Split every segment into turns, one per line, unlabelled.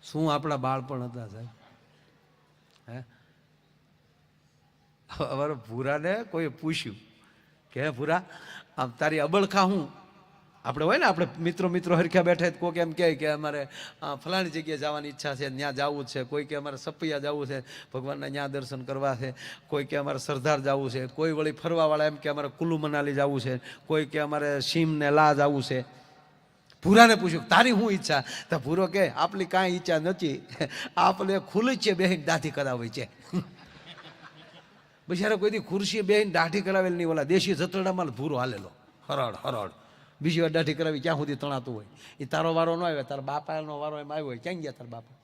શું આપણા બાળપણ હતા સાહેબ. હે અમારા ભૂરાને કોઈ પૂછ્યું કે હે ભૂરા આમ તારી અબળખા હું, આપણે હોય ને આપણે મિત્રો હરખ્યા બેઠા કોઈક એમ કહે કે અમારે ફલાણી જગ્યાએ જવાની ઈચ્છા છે, ત્યાં જવું છે. કોઈ કે અમારે સપૈયા જવું છે, ભગવાનના ત્યાં દર્શન કરવા છે. કોઈ કે અમારે સરદાર જવું છે. કોઈ વળી ફરવાવાળા એમ કે અમારે કુલ્લુ મનાલી જવું છે. કોઈ કે અમારે સીમને લા જવું છે. ભૂરાને પૂછ્યું તારી શું ઈચ્છા? તો ભૂરો કે આપણી કાંઈ ઈચ્છા નથી, આપણે ખુલ્લી છે બેહીને દાઢી કરાવી છે. બિચારા કોઈ દી ખુરશી બેહીને દાઢી કરાવેલ નહીં. ઓલા દેશી જતરડામાં ભૂરો હાલેલો હરડ હરડ. બીજી વાર દાઢી કરાવી ક્યાં સુધી તણાતું હોય. એ તારો વારો ન આવ્યો, તારા બાપાનો વારો એમ આવ્યો હોય. ક્યાં ગયા તારા બાપા?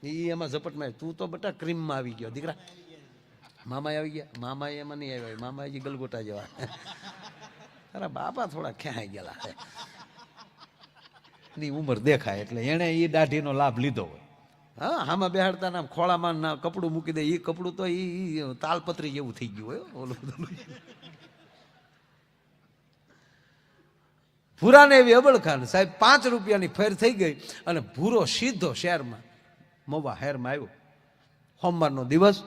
એ એમાં ઝપટમાં. તું તો બટા ક્રીમમાં આવી ગયો દીકરા. મામા આવી ગયા? મામા એમાં નહીં આવ્યા, મામા હજી ગલગોટા જેવા. તારા બાપા થોડા ક્યાં ગયેલા છે. ની ઉંમર દેખાય એટલે એણે એ દાઢીનો લાભ લીધો હોય. હા, આમાં બેહાડતા ના ખોળામાં ના કપડું મૂકી દે. એ કપડું તો એ તાલપત્રી જેવું થઈ ગયું હોય. ઓલું ભૂરાને એવી અબળખાન સાહેબ 5 રૂપિયાની ફેર થઈ ગઈ અને ભૂરો સીધો શહેરમાં મવા શહેરમાં આવ્યો. સોમવારનો દિવસ,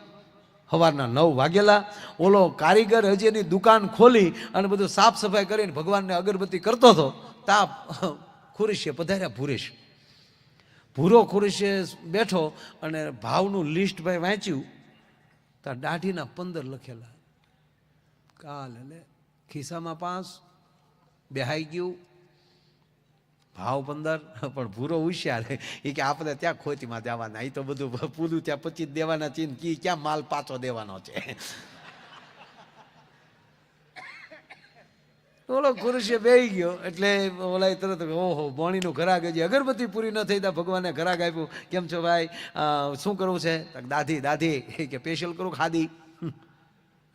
સવારના 9 વાગેલા. ઓલો કારીગર હજી એની દુકાન ખોલી અને બધું સાફ સફાઈ કરીને ભગવાનને અગરબત્તી કરતો હતો. તા ખુરશીએ પધાર્યા ભૂરેશ. ભૂરો ખુરશીએ બેઠો અને ભાવનું લિસ્ટ ભાઈ વાંચ્યું. ત્યાં દાઢીના 15 લખેલા. કાલ એટલે ખિસ્સામાં 5, બેહાઈ ગયું. ભાવ 15. પણ ભૂરો હોશિયાર એ કે આપણે ત્યાં ખોતીમાં જવાના. એ તો બધું પૂરું ત્યાં 25 દેવાના છે ને ક્યાં માલ પાછો દેવાનો છે. ઓલો ખુરશીએ બેહી ગયો એટલે ઓલા તરત ઓહો બોણીનું ઘરાક હજી અગરબત્તી પૂરી ન થઈ તા ભગવાને ઘરાક આપ્યું. કેમ છો ભાઈ, શું કરવું છે? દાઢી દાઢી. કે સ્પેશિયલ કરું ખાધી?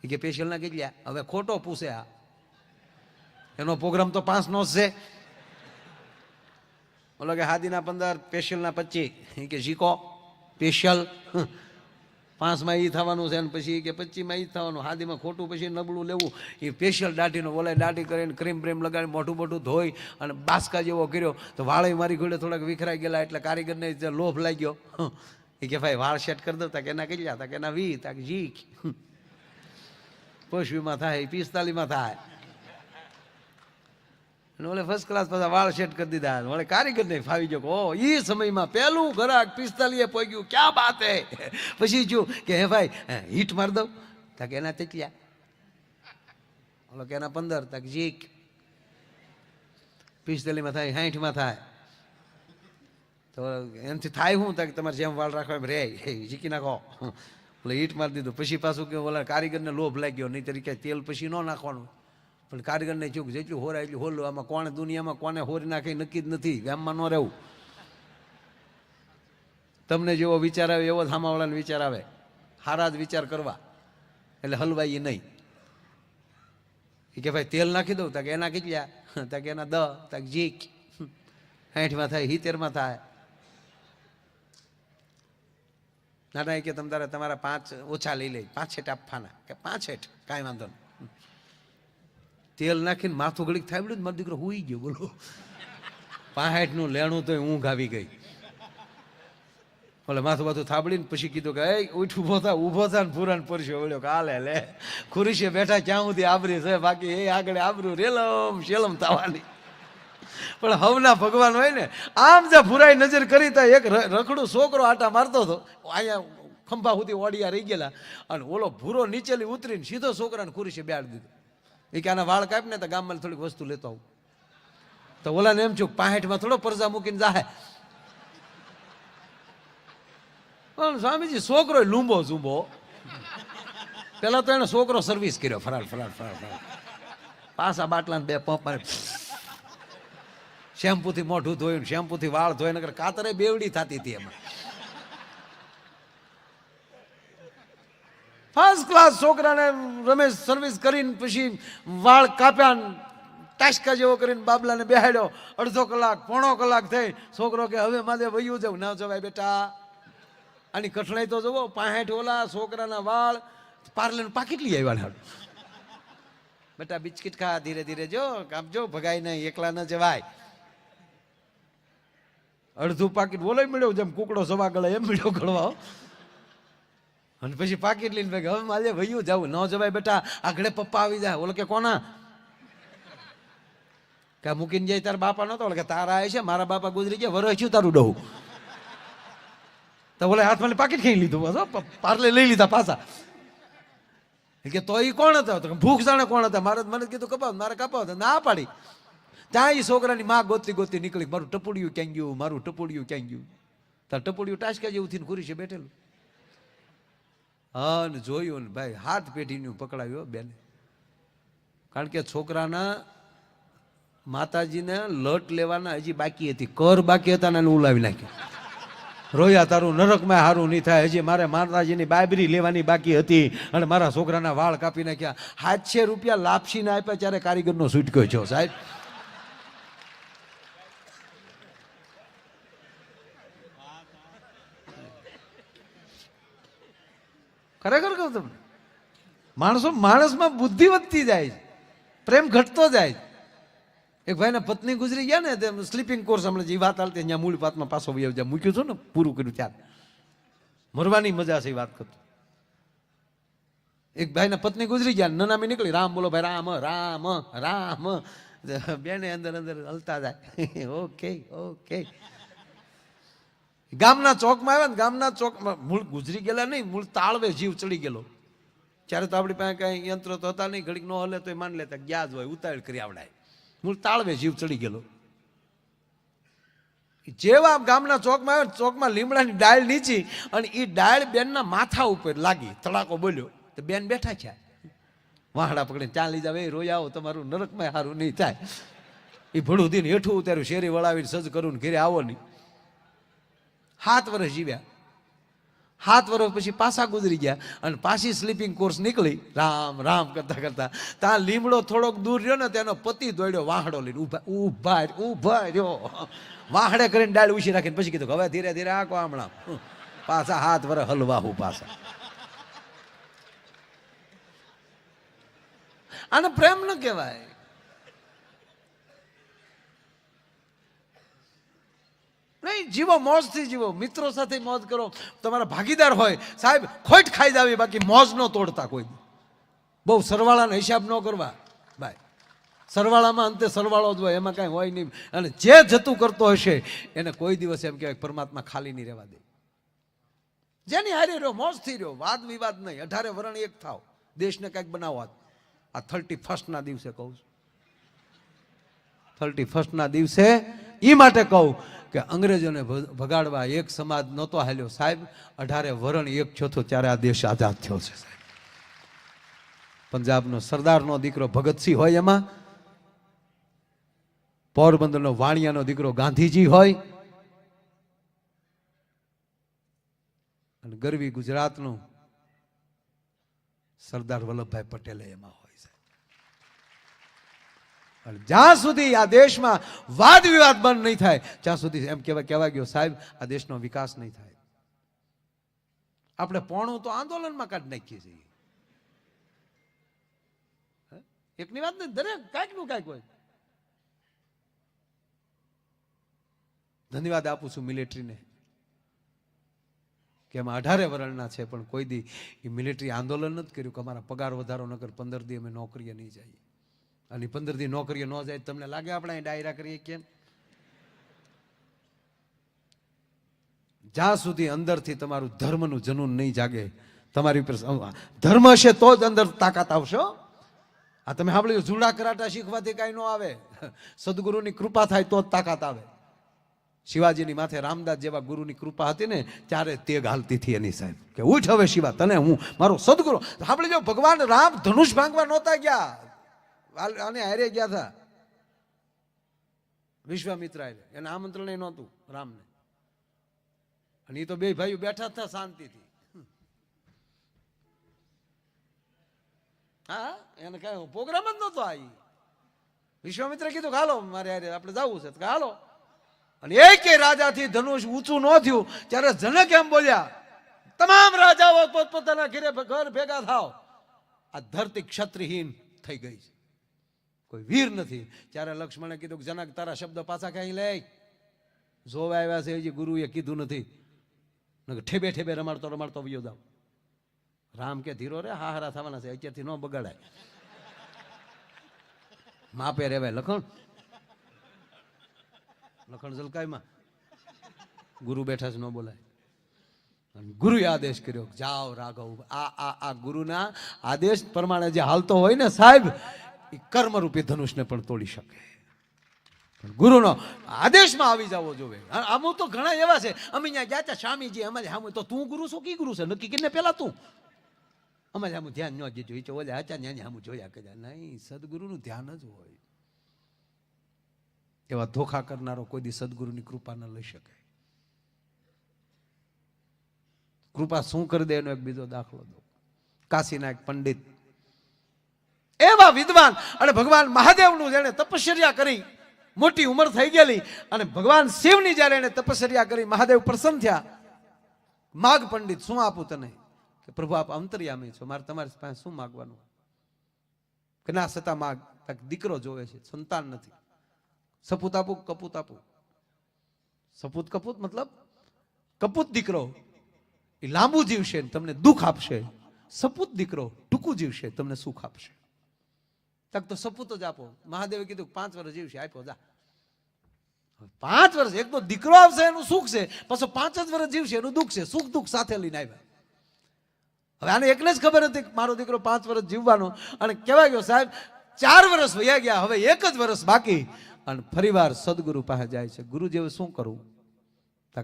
એ કે સ્પેશિયલ ના કેટલા? હવે ખોટો પૂછે. આ એનો પ્રોગ્રામ તો 5 નો છે. બોલો કે હાદીના 15, સ્પેશિયલના 25. કે શીખો સ્પેશિયલ 5માં એ થવાનું છે ને પછી કે 25માં એ થવાનું. હાદીમાં ખોટું પછી નબળું લેવું. એ સ્પેશિયલ દાઢીનો બોલાય. દાઢી કરીને ક્રીમ બ્રીમ લગાડી મોઢું મોઢું ધોઈ અને બાસકા જેવો કર્યો. તો વાળે મારી ઘોડે થોડાક વિખરાઈ ગયેલા એટલે કારીગરને લોભ લાગ્યો. એ કે ભાઈ વાળ સેટ કરી દો. તાકે એના કેટલા? તાકે એના 20. તાકે જીખ 25માં થાય, 45માં થાય. ઓલે ફર્સ્ટ ક્લાસ પાછા વાળ સેટ કરી દીધા. ઓલે કારીગર ને ફાવી ગયો. ઓ એ સમયમાં પહેલું ઘરાક 45 પહોંચ્યું. ક્યાં બાત હે. પછી જો કે હે ભાઈ હીટ માર દઉં? તાકે એના તેટલ્યા? ઓલો કે એના 15. તાકે જીક 45માં થાય, 60માં થાય. તો એનાથી થાય શું? તાકે તમારે જેમ વાળ રાખવા એમ રે જીકી નાખો. એટલે હીટ મારી દીધું. પછી પાછું કે ઓલા કારીગરને લોભ લાગ્યો. નહીં તરીકે તેલ પછી ન નાખવાનું. પણ કારીગરને ચૂક જેટલું હોરાય એટલું હોલું. આમાં કોણે દુનિયામાં કોને હોરી નાખે નક્કી જ નથી. ગામમાં ન રહેવું. તમને જેવો વિચાર આવે એવો સામાવાળાને વિચાર આવે. સારા જ વિચાર કરવા એટલે હલવાઈ નહીં. એ કે ભાઈ તેલ નાખી દઉં? તાકે એના કેટલા? તાકે એના 10. તાકે જીક 60માં થાય, 70માં થાય. ના એ કે તમારા 5 ઓછા લઈ લે. 5 હેઠ આપવાના. કે 5 હેઠ કાંઈ વાંધો નહીં. તેલ નાખીને માથું ઘડીક થાય બધું. મારો દીકરો હુઈ ગયો. બોલો 65નું લેણું તો ઊંઘ આવી ગઈ. ઓલે માથું બાથું થાબડીને પછી કીધું કે એ ઉઠ ઊભો થા ને પૂરાને પરસ્યો વળ્યો. કે હાલે લે ખુરશીએ બેઠા ક્યાં સુધી આબરી છે. બાકી એ આગળ આબરું રેલમ શેલમ થવાની. પણ હવના ભગવાન હોય ને. આમ જે ભૂરાઈ નજર કરી તા એક રખડું છોકરો આટા મારતો હતો. અહીંયા ખંભા સુધી ઓડિયા રહી ગયેલા અને ઓલો ભૂરો નીચેલી ઉતરીને સીધો છોકરાને ખુરશીએ બેહાડી દીધો. એ કે આના વાળ કાપી ને તો ગામમાં થોડીક વસ્તુ લેતો આવું. તો ઓલાને એમ છું 65માં થોડો પરજા મૂકીને જાય. પણ સ્વામીજી છોકરો લૂંબો ઝૂંબો. પેલા તો એને છોકરો સર્વિસ કર્યો. ફરાળ ફરાળ ફરાળ ફરાળ. પાછા બાટલા 2 પંપ મારે. શેમ્પૂથી મોઢું ધોયું, શેમ્પૂથી વાળ ધોઈ. નકર કાતરે બેવડી થતી હતી એમાં. ફર્સ્ટ ક્લાસ છોકરાને રમેશ સર્વિસ કરીને પછી વાળ કાપ્યા, ટાસકા જેવો કરીને બાબલાને બેહાડ્યો. અડધો કલાક પોણો કલાક થઈ. છોકરો કે હવે મારે વયું જવું. ના જવાય બેટા, આની કઠણાઈ તો જવો. 65 ઓલા છોકરાના વાળ પાર્લર પાકીટ લઈ આવ્યા. બેટા બિસ્કિટ ખા, ધીરે ધીરે જો કાપજો, ભગાઈ નહીં, એકલા ન જવાય. અડધું પાકીટ બોલાય મળ્યો, જેમ કુકડો સવા ગળે એમ મળ્યો ગળવા. અને પછી પાકીટ લઈને ભાઈ હવે મારે ભૈયું જવું ન જવાય બેટા, આગળ પપ્પા આવી જાય. ઓલો કે કોના કે મૂકીને જાય તારા બાપા નતો, કે તારા આવે છે, મારા બાપા ગુજરી ગયા, વરસ છું તારું ડહું. તો બોલે હાથમાં પાકીટ ખાઈ લીધું, બસ પાર્લે લઈ લીધા પાછા. કે તો એ કોણ હતો? ભૂખ જાણે કોણ હતા. મારે મને કીધું કપાવ, મારે કપાવ, ના પાડી. ત્યાં એ છોકરાની માં ગોતી ગોતી નીકળી, મારું ટપુડિયું ક્યાં ગયું, મારું ટપુડિયું ક્યાં ગયું. તાર ટપુડિયું ટાસકા જેવું થઈને ખુરી છે બેઠેલું. હા ને જોયું ને ભાઈ, હાથ પેઢીનું પકડાવ્યો બેને. કારણ કે છોકરાના માતાજીને લટ લેવાના હજી બાકી હતી, કર બાકી હતા ને ઉલાવી નાખ્યો. રોયા તારું નરકમાં હારું નહીં થાય, હજી મારે માતાજીની બાબરી લેવાની બાકી હતી અને મારા છોકરાના વાળ કાપી નાખ્યા. 700 રૂપિયા લાપસીને આપ્યા ત્યારે કારીગરનો છૂટક્યો છો સાહેબ. ખરેખર કહું તમને, માણસમાં બુદ્ધિ વધતી જાય, પ્રેમ ઘટતો જાય. એક ભાઈના પત્ની ગુજરી ગયા ને, તેમ સ્લીપિંગ કોર્સ હમણાં જે વાત હાલતી ત્યાં મૂળ વાતમાં પાછો મૂક્યું છું ને, પૂરું કર્યું ત્યારે મરવાની મજા છે એ વાત કરતો. એક ભાઈના પત્ની ગુજરી ગયા, નનામી નીકળી, રામ બોલો ભાઈ, રામ રામ રામ. બેને અંદર અંદર હલતા જાય. Okay okay. ગામના ચોકમાં આવ્યા ને, ગામના ચોકમાં મૂળ ગુજરી ગયેલા નહીં, મૂળ તાળવે જીવ ચડી ગયેલો. ત્યારે તો આપણી પાસે કઈ યંત્રો તો હતા નહીં, ઘડીક ન હલે તો માન લેતા ગયા જ હોય, ઉતાવળ કરી આવડાય. મૂળ તાળવે જીવ ચડી ગયેલો. જેવા ગામના ચોકમાં આવ્યો, ચોકમાં લીમડાની ડાળ નીચી અને એ ડાળ બેનના માથા ઉપર લાગી, તડાકો બોલ્યો તો બેન બેઠા છે, વાહડા પકડીને ત્યાં લઈ જાવ, એ રોઈ આવો, તમારું નરકમાં સારું નહીં થાય. એ ભડું દીને હેઠું ઉતાર્યું, શેરી વળાવીને સજ કરું ને ઘેરે આવો નહીં. 7 વર્ષ જીવ્યા. 7 વર્ષ પછી પાછા ગુજરી ગયા અને પાછી સ્લીપિંગ કોર્સ નીકળી, રામ રામ કરતા કરતા ત્યાં લીમડો થોડોક દૂર રહ્યો ને, તેનો પતિ દોડ્યો વાહડો લઈને, ઉભા રહ્યો, વાહડે કરીને ડાળ ઉછી રાખીને પછી કીધું હવે ધીરે ધીરે આકો હમણાં પાછા 7 વર્ષ હલવાહું પાછા. આને પ્રેમ ન કહેવાય. નહીં, જીવો, મોજથી જીવો, મિત્રો સાથે મોજ કરો. તમારા ભાગીદાર હોય સાહેબ, ખોટ ખાઈ જાવી, બાકી મોજ ન તોડતા કોઈ. બહુ સરવાળાનો હિસાબ ન કરવા ભાઈ. સરવાળામાં અંતે સરવાળો જ હોય, એમાં કાંઈ હોય નહીં. અને જે જતું કરતો હશે એને કોઈ દિવસ એમ કહેવાય પરમાત્મા ખાલી નહીં રહેવા દે. જેની હારી રહ્યો, મોજથી રહ્યો, વાદ વિવાદ નહીં, 18 વરણ એક થાવ, દેશને કંઈક બનાવો. આ 31 દિવસે કહું છું, 31 દિવસે એ માટે કહું કે અંગ્રેજોને ભગાડવા એક સમાજ નહોતો હાલ્યો સાહેબ, 18 વરણ એક થયો ત્યારે આ દેશ આઝાદ થયો છે સાહેબ. પંજાબનો સરદારનો દીકરો ભગતસિંહ હોય, એમાં પોરબંદરનો વાણિયાનો દીકરો ગાંધીજી હોય, અને ગરવી ગુજરાતનું સરદાર વલ્લભભાઈ પટેલ એમાં હોય. જ્યાં સુધી આ દેશમાં વાદ વિવાદ બંધ નહીં થાય ત્યાં સુધી એમ કહેવા ગયો સાહેબ, આ દેશનો વિકાસ નહીં થાય. આપણે પોણું તો આંદોલનમાં કાઢી નાખીએ છીએ. એકની વાત નહીં, દરેક કાંઈક નું કાંઈક હોય. ધન્યવાદ આપું છું મિલિટરીને કે એમાં 18 વરણના છે, પણ કોઈ દી એ મિલિટરી આંદોલન નથી કર્યું કે અમારા પગાર વધારો ન કર, 15 દી અમે નોકરીએ નહીં જઈએ. અને 15 દી નોકરીએ ન જાય તમને લાગે આપણે અહીં ડાયરા કરીએ કેમ? જ્યાં સુધી અંદરથી તમારું ધર્મનું જનૂન નહીં જાગે, તમારી ઉપર ધર્મ હશે તો જ અંદર તાકાત આવશે. આ તમે સાંભળ્યું, જુડા કરાટા શીખવાથી કાંઈ ન આવે, સદગુરુની કૃપા થાય તો જ તાકાત આવે. શિવાજીની માથે રામદાસ જેવા ગુરુની કૃપા હતી ને ત્યારે તેગ હાલતી હતી એની સાહેબ, કે ઉઠ હવે શિવા, તને હું મારો સદગુરુ. સાંભળી જાઓ, ભગવાન રામ ધનુષ ભાંગવા નહોતા ગયા, આને હારે ગયા હતા વિશ્વામિત્ર, એને આમંત્રણ નહોતું રામને. અને એ તો બે ભાઈઓ બેઠા હતા શાંતિથી. હા, એને કઈ પ્રોગ્રામ જ નહોતો. આ વિશ્વામિત્ર કીધું હાલો મારે હારે આપણે જવું છે, હાલો. અને એક રાજાથી ધનુષ ઊંચું ન થયું ત્યારે જનક એમ બોલ્યા, તમામ રાજાઓ પોતપોતાના ઘર ભેગા થાવ, આ ધરતી ક્ષત્રિહીન થઈ ગઈ છે, કોઈ વીર નથી. ત્યારે લક્ષ્મણે કીધું, જનક તારા શબ્દ પાછા કઈ લે, જોવા આવ્યા છે હજી ગુરુએ કીધું નથી, ઠેબે ઠેબે રમાડતો રમાડતો વયો જાવ. રામ કે ધીરો રે, હા હારા થવાના છે, અત્યારથી ન બગાડાય, માપે રેવાય. લખણ જલકાઈમાં ગુરુ બેઠા છે, ન બોલાય. ગુરુએ આદેશ કર્યો, જાઓ રાઘવ. આ ગુરુના આદેશ પ્રમાણે જે હાલતો હોય ને સાહેબ, એ કર્મરૂપી ધનુષને પણ તોડી શકે. પણ ગુરુનો આદેશમાં આવી જવો જોવે. આમ તો ઘણા એવા છે, અમે ત્યાં ગયા હતા સ્વામીજી અમારે સામે, તો તું ગુરુ છો કી ગુરુ છે નક્કી કરીને પેલા તું અમારે સામે ધ્યાન ન દીધું, એ ઓલે હતા ત્યાં સામે જોયા કર્યા. નહીં, સદગુરુનું ધ્યાન જ હોય. એવા ધોખા કરનારો કોઈ દી સદગુરુની કૃપા ન લઈ શકે. કૃપા શું કરી દે એનો એક બીજો દાખલો દો. કાશીના એક પંડિત એવા વિદ્વાન, અને ભગવાન મહાદેવનું જેને તપશ્ચર્યા કરી, મોટી ઉંમર થઈ ગયેલી, અને ભગવાન શિવની જયારે એને તપશ્ચર્યા કરી, મહાદેવ પ્રસન્ન થયા. માગ પંડિત, શું આપું તને? કે પ્રભુ આપ અંતર્યામી છો, મારે તમારી પાસે શું માગવાનું? કે ના સતા માગ. દીકરો જોવે છે, સંતાન નથી. સપૂત આપું, કપૂત આપું? સપૂત કપૂત મતલબ કપૂત દીકરો એ લાંબુ જીવશે, તમને દુઃખ આપશે. સપૂત દીકરો ટૂંકું જીવશે, તમને સુખ આપશે. તક તો સપૂત જ આપો. મહાદેવે કીધું 5 વર્ષ જીવશે, આપ્યો જા. 5 વર્ષ, એક તો દીકરો આવશે એનું સુખ છે, પાછો 5 જ વર્ષ જીવશે એનું દુઃખ છે. સુખ દુઃખ સાથે લઈને આવ્યા. હવે આને એકને જ ખબર હતી કે મારો દીકરો 5 વર્ષ જીવવાનો, અને કહેવાય ગયો સાહેબ 4 વર્ષ વયા ગયા, હવે 1 જ વર્ષ બાકી. અને ફરીવાર સદગુરુ પાસે જાય છે. ગુરુ જેવું શું કરું?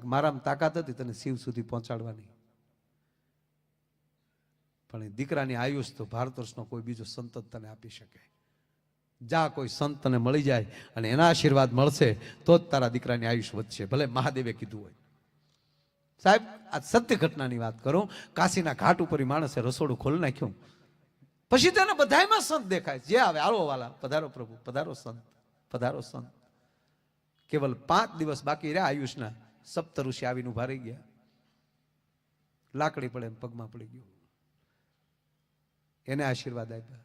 મારામાં તાકાત હતી તને શિવ સુધી પહોંચાડવાની, પણ એ દીકરાની આયુષ તો ભારત વર્ષનો કોઈ બીજો સંત તને આપી શકે. જા કોઈ સંત તને મળી જાય અને એના આશીર્વાદ મળશે તો જ તારા દીકરાની આયુષ વધશે, ભલે મહાદેવે કીધું હોય. સાહેબ આ સત્ય ઘટનાની વાત કરું. કાશીના ઘાટ ઉપર માણસે રસોડું ખોલી નાખ્યું. પછી તેને બધાયમાં સંત દેખાય. જે આવે આવો વાલા, પધારો પ્રભુ, પધારો સંત, પધારો સંત. કેવલ 5 દિવસ બાકી રહ્યા આયુષના, સપ્ત ઋષિ આવીને ઉભા રહી ગયા. લાકડી પડે પગમાં પડી ગયું. એને આશીર્વાદ આપ્યા.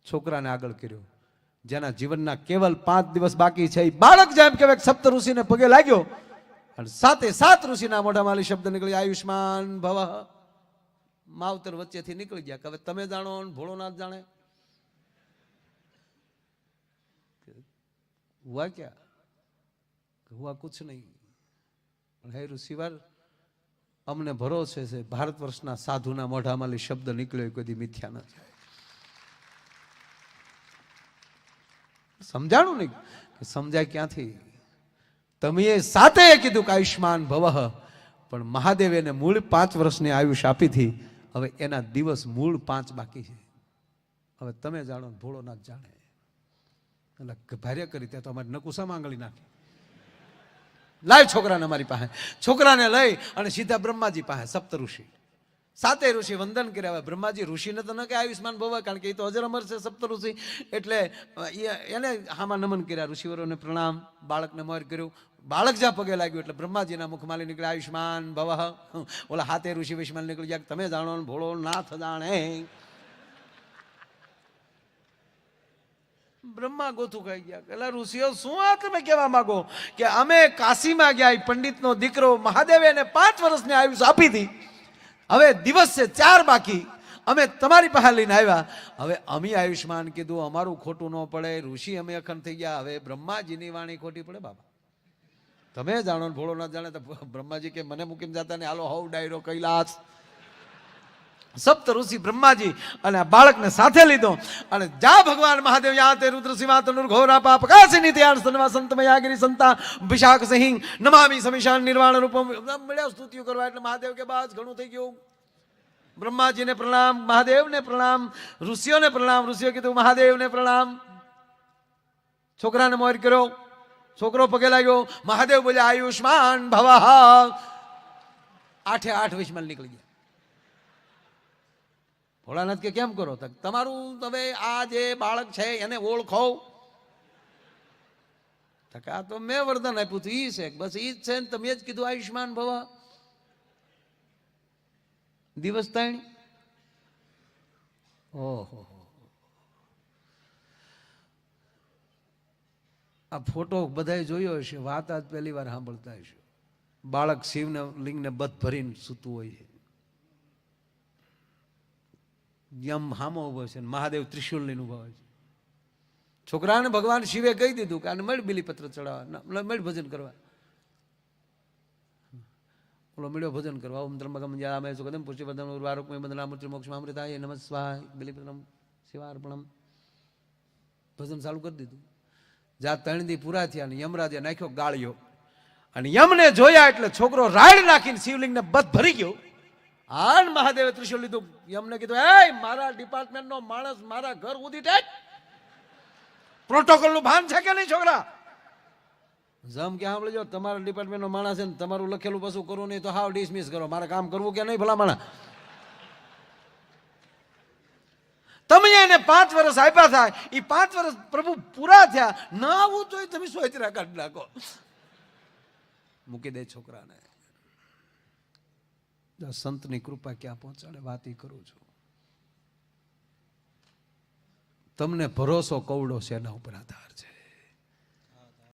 છોકરાને આગળ કર્યો. જેના જીવનના કેવલ 5 દિવસ બાકી છે, બાળક જેમ કહેવાય સપ્ત ઋષિને પગે લાગ્યો, અને 7 ઋષિના મોઢામાં શબ્દ નીકળી, આયુષ્માન ભવ. માવતર વચ્ચેથી નીકળી ગયા. હવે તમે જાણો, ભોળોનાથ જાણે. હુઆ ક્યા? હુઆ કુછ નહીં. પણ હે ઋષિવાર, અમને ભરોસે છે ભારત વર્ષના સાધુના મોઢામાં શબ્દ નીકળ્યો કદી મિથ્યા ન થાય. સમજાણું નહીં કે સમજાય ક્યાંથી? તમે એ 7 કીધું કે આયુષ્માન ભવ, પણ મહાદેવ એને મૂળ 5 વર્ષની આયુષ આપી હતી. હવે એના દિવસ મૂળ 5 બાકી છે. હવે તમે જાણો, ભોળોનાથ જાણે. એટલે ભાર્ય કરી ત્યાં તો અમારે નકુસા માંગળી નાખી. લાય છોકરાને અમારી પાસે. છોકરાને લઈ અને સીધા બ્રહ્માજી પાસે. સપ્ત ઋષિ, 7 ઋષિ વંદન કર્યા. હવે બ્રહ્માજી ઋષિને તો ન કે આયુષ્માન ભવ, કારણ કે એ તો અજર અમર છે સપ્ત ઋષિ, એટલે એને હામાં નમન કર્યા. ઋષિવરોને પ્રણામ. બાળકને મોર કર્યું. બાળક જ્યાં પગે લાગ્યું એટલે બ્રહ્માજીના મુખમાંથી નીકળ્યા આયુષ્માન ભવ. ઓલા 7 ઋષિ વિષમાન નીકળી ગયા, તમે જાણો ભોળો નાથ જાણે. બ્રહ્મા ગોથું ખાઈ ગયા. પેલા ઋષિઓ શું આ તમે કહેવા માંગો કે અમે કાશીમાં ગયા, પંડિતનો દીકરો મહાદેવે એને 5 વર્ષની આયુષ આપી હતી, હવે દિવસ છે 4 બાકી, અમે તમારી પાસે લઈને આવ્યા. હવે અમે આયુષ્માન કીધું, અમારું ખોટું ન પડે. ઋષિ અમે અખંડ થઈ ગયા, હવે બ્રહ્માજીની વાણી ખોટી પડે બાબા. તમે જાણો, ભોળો ના જાણે. તો બ્રહ્માજી કે મને મૂકીને જતા ને, હાલો હવ ડાયરો કૈલાસ. સપ્ત ઋષિ બ્રહ્માજી અને આ બાળકને સાથે લીધો, અને જા ભગવાન મહાદેવ યાતે રુદ્ર સિવા તનુર ઘોરા પાપ કાશિની ત્યાર સનવા સંતમયાગિરી સંતા વિશાખ સિંહ નમામી સમિશાન નિર્વાણ રૂપમ. મળ્યા સ્તુતિઓ કરવા એટલે મહાદેવ કે બસ ઘણું થઈ ગયું. બ્રહ્માજીને પ્રણામ, મહાદેવને પ્રણામ, ઋષિઓને પ્રણામ. ઋષિઓ કીધું મહાદેવને પ્રણામ. છોકરાને મોર કર્યો. છોકરો પગે લાગ્યો. મહાદેવ બોલ્યા આયુષ્માન ભવ. 8 વિષમાન નીકળી ગયા. ભોળાનાથ કે કેમ કરો? તમારું હવે આ જે બાળક છે એને ઓળખો. આ તો મેં વરદાન આપ્યું હતું, ઈ છે બસ, ઈ જ છે ને તમે જ કીધું આયુષ્માન ભવ. દિવસ 3. ઓહો, આ ફોટો બધાએ જોયો હશે, વાત આજ પહેલી વાર સાંભળતા હશે. બાળક શિવને લિંગને બધ ભરીને સૂતું હોય છે, યમ હામો ઉભો છે, મહાદેવ ત્રિશુલ લઈને ઉભા હોય છે. છોકરાને ભગવાન શિવે કહી દીધું કે આને મળ બિલીપત્ર ચડાવવા, મળ ભજન કરવા. ઓલો મળ્યો ભજન કરવા, ઓમ ત્રંબકમ યજામહે સુગંધિમ પુષ્ટિવર્ધનમ ઉર્વારુકમિવ બંધનામૃત્યુર્મોક્ષમામૃતાય નમઃ સ્વાહાય બિલીપત્રમ શિવાર્પણમ. ભજન ચાલુ કરી દીધું. જ્યાં 3 દી પૂરા થયા ને યમરાજે નાખ્યો ગાળિયો, અને યમને જોયા એટલે છોકરો રાડ નાખીને શિવલિંગને બધ ભરી ગયો. આન મહાદેવે ત્રિશુલ લીધું, યમને કીધું, એ મારા ડિપાર્ટમેન્ટનો માણસ મારા ઘર ઉધી ટેક, પ્રોટોકોલ નું ભાન છે કે નહીં છોકરા? જમ કે સાંભળજો, તમારા ડિપાર્ટમેન્ટનો માણસ છે ને તમારું લખેલું પાછું કરવું નહીં તો હાવ ડિસમિસ કરો. મારે કામ કરવું કે નહીં ભલા માણા? તમે એને 5 વર્ષ આપ્યા થાય, એ 5 વર્ષ પ્રભુ પૂરા થયા, ના આવું તો તમે સોયતરા કાઢી નાખો. મૂકી દે છોકરાને. સંતની કૃપા ક્યાં પહોંચાડે, વાત ઈ કરું છું. તમને ભરોસો કવડો છે, એના ઉપર આધાર છે.